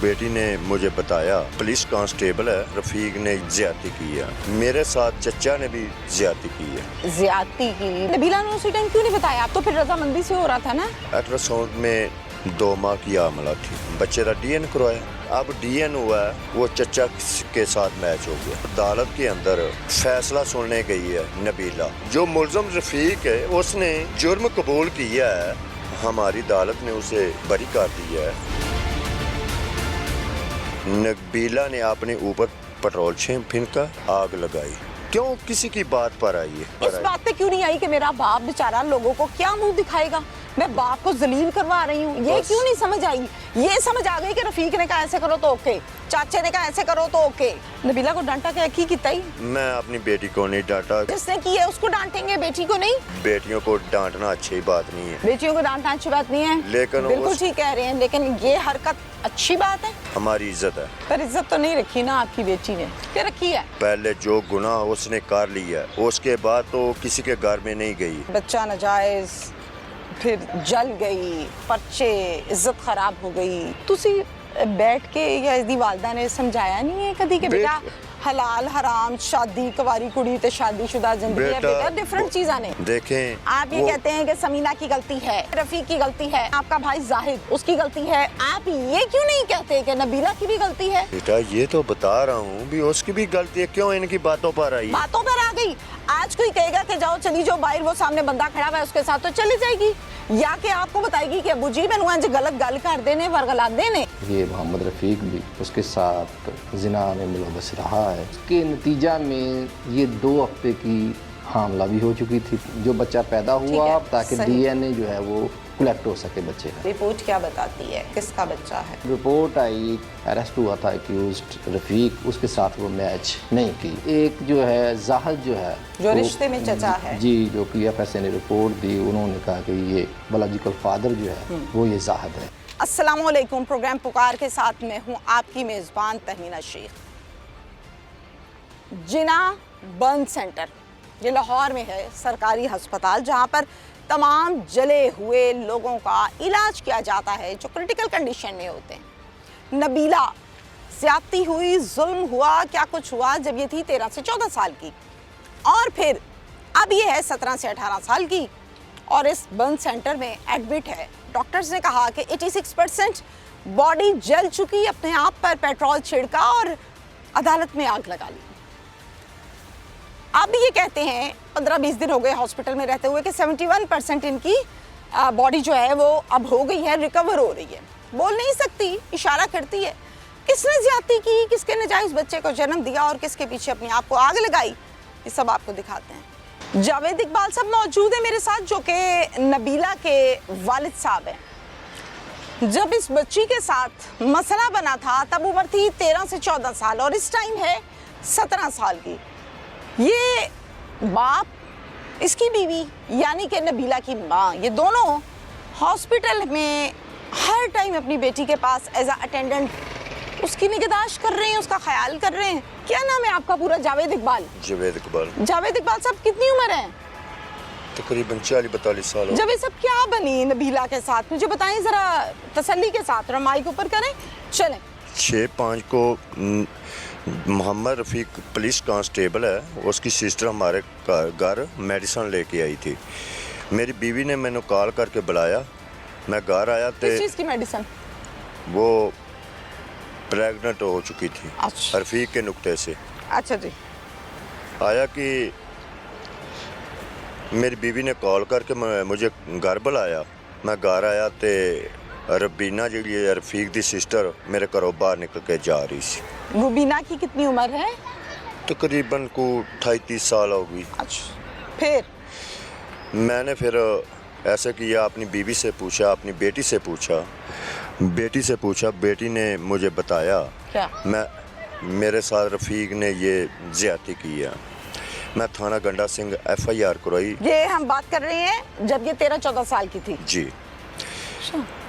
बेटी ने मुझे बताया पुलिस कांस्टेबल है, रफीक ने ज्यादती की है। मेरे साथ चचा ने भी ज्यादती की है। ज्यादती की? नबीला ने उसी टाइम क्यों नहीं बताया? आप तो फिर रजामंदी से हो रहा था ना। अल्ट्रासाउंड में 2 माह की आमला थी, बच्चे का डीएन करवाया। अब डीएन हुआ है, वो चचा के साथ मैच हो गया। अदालत के अंदर फैसला सुनने गई है नबीला। जो मुलजम रफीक है उसने जुर्म कबूल किया है, हमारी अदालत ने उसे बरी कर दिया है। नबीला ने अपने ऊपर पेट्रोल फेंका, आग लगाई। क्यों किसी की बात पर आई है? इस बात पे क्यों नहीं आई कि मेरा बाप बेचारा लोगों को क्या मुंह दिखाएगा? मैं बाप को जलील करवा रही हूँ, ये क्यों नहीं समझ आई? ये समझ आ गई कि रफीक ने कहा ऐसे करो तो ओके, चाचे ने कहा ऐसे करो तो ओके। नबीला को डांटा क्या की कितना ही? मैं अपनी बेटी को नहीं डांटा। जिसने की है उसको डांटेंगे, बेटी को नहीं। बेटियों को डांटना अच्छी बात नहीं है। बेटियों को डांटना अच्छी बात नहीं है, लेकिन बिल्कुल ठीक कह रहे हैं, लेकिन ये हरकत अच्छी बात है? हमारी इज्जत है। पर इज्जत तो नहीं रखी ना आपकी बेटी ने। क्या रखी है? पहले जो गुनाह उसने कर लिया, उसके बाद तो किसी के घर में नहीं गई। बच्चा नाजायज, फिर जल गई, पर्चे, इज्जत खराब हो गई। तुसी बैठ के या इसकी वालदा ने समझाया नहीं है कभी कि बेटा हलाल हराम शादी कुंवारी कुड़ी ते शादीशुदा जिंदगी है बेटा, डिफरेंट चीज़ें ने। देखें, आप ये कहते हैं कि समीना की गलती है, रफीक की गलती है, आपका भाई जाहिद उसकी गलती है, आप ये क्यों नहीं कहते कि नबीला की भी गलती है? बेटा ये तो बता रहा हूँ भी उसकी भी गलती है, क्यों इनकी बातों पर आई? बातों पर आ गई। आज कोई कहेगा कि जाओ चली जाओ बाहर, वो सामने बंदा खड़ा हुआ है उसके साथ, तो चली जाएगी। या कि आपको बताएगी कि अबू जी मैंने आज गलत गल कर देने वरगला देने। ये मोहम्मद रफीक भी उसके साथ जिना में मुलव्वस रहा है। उसके नतीजा में ये 2 हफ्ते की हामला भी हो चुकी थी। जो बच्चा पैदा हुआ ताकि डीएनए जो है वो कलेक्ट हो सके बच्चे का। रिपोर्ट क्या बताती है किसका बच्चा है? रिपोर्ट आई, अरेस्ट हुआ था एक्यूज्ड रफीक, उसके साथ वो मैच नहीं की। एक जो है जाहिद जो है जो रिश्ते में चचा है जी, जो PFSA ने रिपोर्ट दी, उन्होंने कहा कि ये बायोलॉजिकल फादर जो है वो ये जाहिद है। अस्सलाम वालेकुम, प्रोग्राम पुकार के साथ मैं हूँ आपकी मेज़बान तहमीना शेख। जिना बर्न सेंटर ये लाहौर में है, सरकारी अस्पताल जहाँ पर तमाम जले हुए लोगों का इलाज किया जाता है जो क्रिटिकल कंडीशन में होते हैं। नबीला ज्यादती हुई, जुल्म हुआ, क्या कुछ हुआ जब ये थी 13 से 14 साल की, और फिर अब ये है 17 से 18 साल की और इस बर्न सेंटर में एडमिट है। डॉक्टर्स ने कहा कि 86% बॉडी जल चुकी, अपने आप पर पेट्रोल छिड़का और अदालत में आग लगा ली। आप भी ये कहते हैं 15-20 दिन हो गए हॉस्पिटल में रहते हुए कि 71% इनकी बॉडी जो है वो अब हो गई है, रिकवर हो रही है, बोल नहीं सकती, इशारा करती है। किसने ज्यादती की, किसके नाजायज बच्चे को जन्म दिया और किसके पीछे अपने आप को आग लगाई, ये सब आपको दिखाते हैं। जावेद इकबाल साहब मौजूद है मेरे साथ जो कि नबीला के वालिद साहब हैं। जब इस बच्ची के साथ मसला बना था तब उम्र थी 13 से 14 साल और इस टाइम है 17 साल की। ये बाप, इसकी बीवी यानी कि नबीला की माँ, ये दोनों हॉस्पिटल में हर टाइम अपनी बेटी के पास एज अटेंडेंट उसकी निगहदाश्त कर रहे हैं, उसका ख्याल कर रहे हैं। क्या नाम है आपका पूरा? जावेद इकबाल। जावेद इकबाल। जावेद इकबाल साहब कितनी उम्र है? तकरीबन 40-42 साल। जब ये सब क्या बनी नबीला के साथ, मुझे बताएं जरा तसल्ली के साथ, और माइक ऊपर करें। चलें। 6-5 को मोहम्मद रफीक पुलिस कांस्टेबल है, उसकी सिस्टर हमारे घर मेडिसिन लेके आई थी। मेरी बीवी ने मैंने कॉल करके बुलाया, मैं घर आया तो किस चीज़ की मेडिसिन? वो प्रेग्नेंट हो चुकी थी। अच्छा। रफीक के नुक्ते से। अच्छा जी। आया कि मेरी बीवी ने कॉल करके मुझे घर बुलाया, मैं घर आया तो रबीना जी रफीक दी सिस्टर मेरे घरों बाहर निकल के जा रही थी। रुबीना की कितनी उम्र है? तकरीबन को 28-30 साल होगी। अच्छा। फिर मैंने फिर ऐसे किया, अपनी बीवी से पूछा, अपनी बेटी से पूछा, बेटी ने मुझे बताया क्या? मेरे साथ रफीक ने ये ज्यादती की है। मैं थाना गंडा सिंह FIR करवाई। ये हम बात कर रहे हैं जब ये 13-14 साल की थी जी।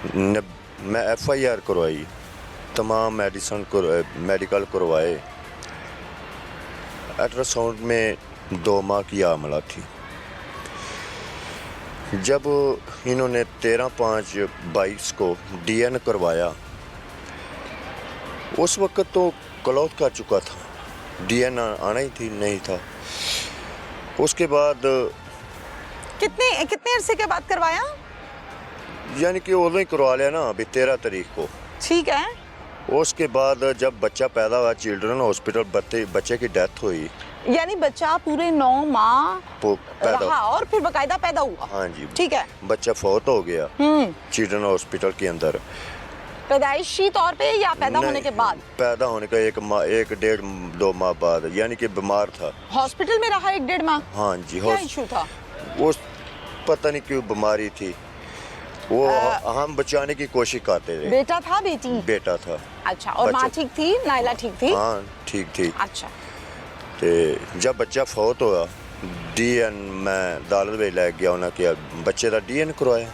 मैं FIR करवाई, तमाम मेडिकल करवाए। अल्ट्रासाउंड में 2 माह की आमला थी। जब इन्होंने 13/5/22 को DN करवाया उस वक्त तो क्लोथ कर चुका था, डीएन आना ही थी नहीं था। उसके बाद कितने अरसे के बाद करवाया? यानी कि उਦੋਂ ही करवा लिया ना, अभी 13 तारीख को। ठीक है। उसके बाद जब बच्चा पैदा हुआ, चिल्ड्रन हॉस्पिटल बच्चे की डेथ हुई। यानी बच्चा पूरे 9 माह पैदा रहा और फिर बकायदा पैदा हुआ? हाँ जी। ठीक है। बच्चा फौत हो गया चिल्ड्रन हॉस्पिटल के अंदर। पैदाइशी तौर पे या पैदा होने के बाद? पैदा होने का 1.5-2 माह बाद, यानी कि बीमार था। हॉस्पिटल में रहा 1-1.5 माह? हाँ जी। क्या इशू था? वो पता नहीं क्यों बीमारी थी, वो हम बचाने की कोशिश करते थे। बेटा था बेटी? बेटा था। अच्छा। और माँ ठीक थी? नायला ठीक थी? हाँ ठीक थी। अच्छा। तो जब बच्चा फौत हुआ, डीएन मैं अदालत में लै गया, उन्हें किया बच्चे का डीएन करवाया।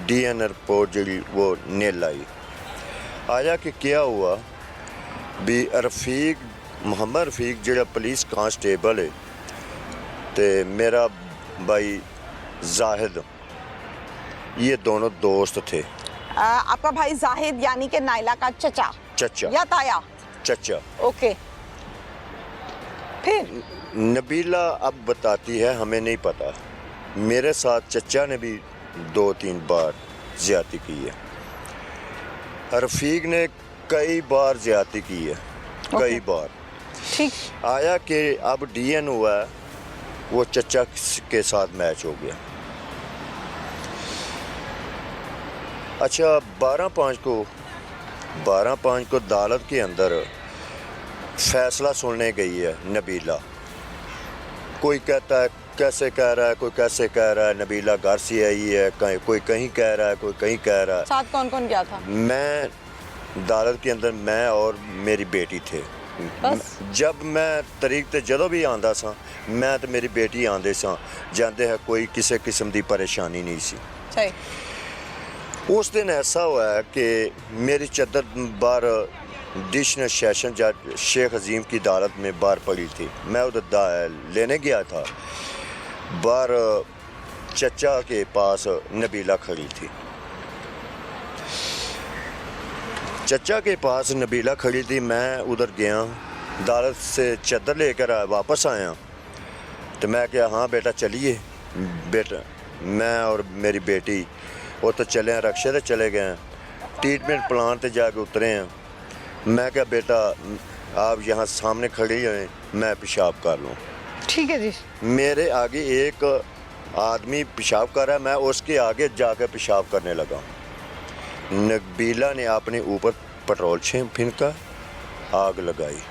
डीएन रिपोर्ट जी वो नील आई। आया कि क्या हुआ भी मोहम्मद रफीक जो पुलिस कांस्टेबल है, तो मेरा भाई जाहिद, ये दोनों दोस्त थे। आपका भाई जाहिद यानी कि नायला का चचा या ताया? चचा। ओके। फिर नबीला अब बताती है, हमें नहीं पता। मेरे साथ चचा ने भी 2-3 बार ज्यादती की है। रफीक ने कई बार ज्यादती की है, कई बार। ठीक। आया कि अब डीएन हुआ है, वो चचा के साथ मैच हो गया। अच्छा, 12/5 को अदालत के अंदर फैसला सुनने गई है नबीला। कोई कहता है कैसे कह रहा है, कोई कैसे कह रहा है, नबीला घर से आई है, कोई कहीं कह रहा है, कोई कहीं कह रहा है। साथ कौन कौन गया था? मैं अदालत के अंदर मैं और मेरी बेटी थे। बस? जब मैं तरीक ते जदों भी आंदा सा, मैं तो मेरी बेटी आंदे सा जाते हैं, कोई किसी किस्म की परेशानी नहीं सी। सही। उस दिन ऐसा हुआ है कि मेरी चद्दर बाहर डिशनल सेशन जज शेख अजीम की अदालत में बाहर पड़ी थी। मैं उधर लेने गया था, बाहर चचा के पास नबीला खड़ी थी। चचा के पास नबीला खड़ी थी, मैं उधर गया, अदालत से चद्दर लेकर वापस आया, तो मैं क्या, हाँ बेटा चलिए। बेटा मैं और मेरी बेटी वो तो चले हैं, रक्शे से चले गए हैं, ट्रीटमेंट प्लान पे जाके उतरे हैं। मैं क्या बेटा आप यहाँ सामने खड़ी हैं, मैं पेशाब कर लूँ। ठीक है जी। मेरे आगे एक आदमी पेशाब कर रहा है, मैं उसके आगे जाकर पेशाब करने लगा। नबीला ने अपने ऊपर पेट्रोल फेंका, आग लगाई।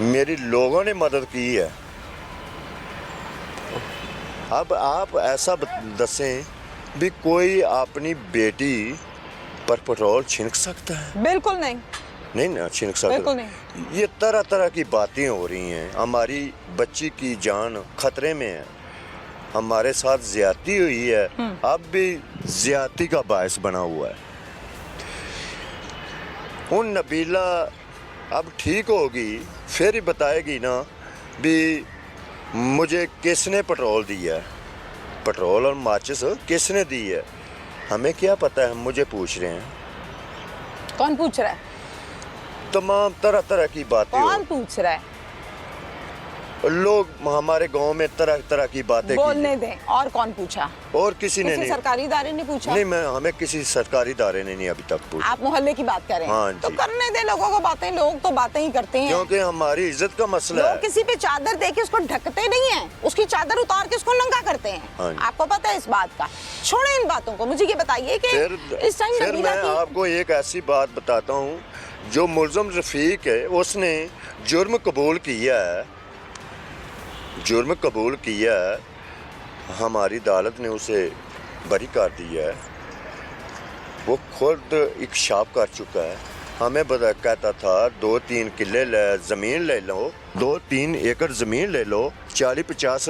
मेरी लोगों ने मदद की है। अब आप ऐसा दसें भी कोई अपनी बेटी पर पेट्रोल छिड़क सकता है? बिल्कुल नहीं। नहीं ना छिड़क सकता। बिल्कुल नहीं। ये तरह तरह की बातें हो रही हैं। हमारी बच्ची की जान खतरे में है, हमारे साथ ज्यादती हुई है, अब भी ज्यादती का बायस बना हुआ है। उन नबीला अब ठीक होगी फिर ही बताएगी ना भी मुझे किसने पेट्रोल दिया है, पेट्रोल और माचिस किसने दी है। हमें क्या पता है, मुझे पूछ रहे हैं। कौन पूछ रहा है? तमाम तरह तरह की बातें कौन पूछ रहा है? लोग हमारे गांव में तरह तरह की बातें बोलने दें। और कौन पूछा? और किसी ने नहीं। सरकारी इदारे ने पूछा? नहीं, मैं हमें किसी सरकारी इदारे ने नहीं अभी तक पूछा। आप मोहल्ले की बात कर रहे हैं? हाँ तो जी। करने दें लोगों को बातें, लोग तो बातें ही करते हैं। क्योंकि हमारी इज्जत का मसला लोग है। किसी पे चादर देके उसको ढकते नहीं है, उसकी चादर उतार के उसको नंगा करते हैं। हाँ जी। आपको पता है इस बात का? छोड़े इन बातों को, मुझे ये बताइए कि इस टाइम फिर नबीला मैं आपको एक ऐसी बात बताता हूँ, जो मुलजम रफीक है उसने जुर्म कबूल किया है, जुर्म कबूल किया है, हमारी अदालत ने उसे बरी कर दिया है। वो खुद इंकशाफ कर चुका है। हमें कहता था 2-3 किले ज़मीन ले लो, 2-3 एकड़ ज़मीन ले लो, 40-50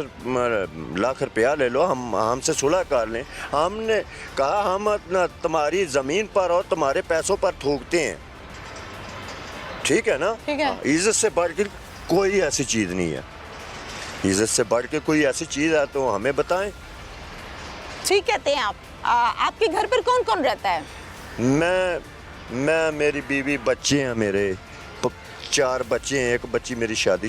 लाख रुपया ले लो, हम हमसे सुलह कर लें। हमने कहा हम तुम्हारी ज़मीन पर और तुम्हारे पैसों पर थूकते हैं, ठीक है ना? ठीक है। इज्जत से बढ़ के कोई ऐसी चीज़ नहीं है, इज्जत से बढ़ के कोई ऐसी चीज़ है तो हमें बताएं। ठीक कहते हैं आप। आपके घर पर कौन कौन रहता है? मैं मैं, मेरी बीवी, बच्चे हैं मेरे 4 बच्चे हैं, एक बच्ची मेरी शादी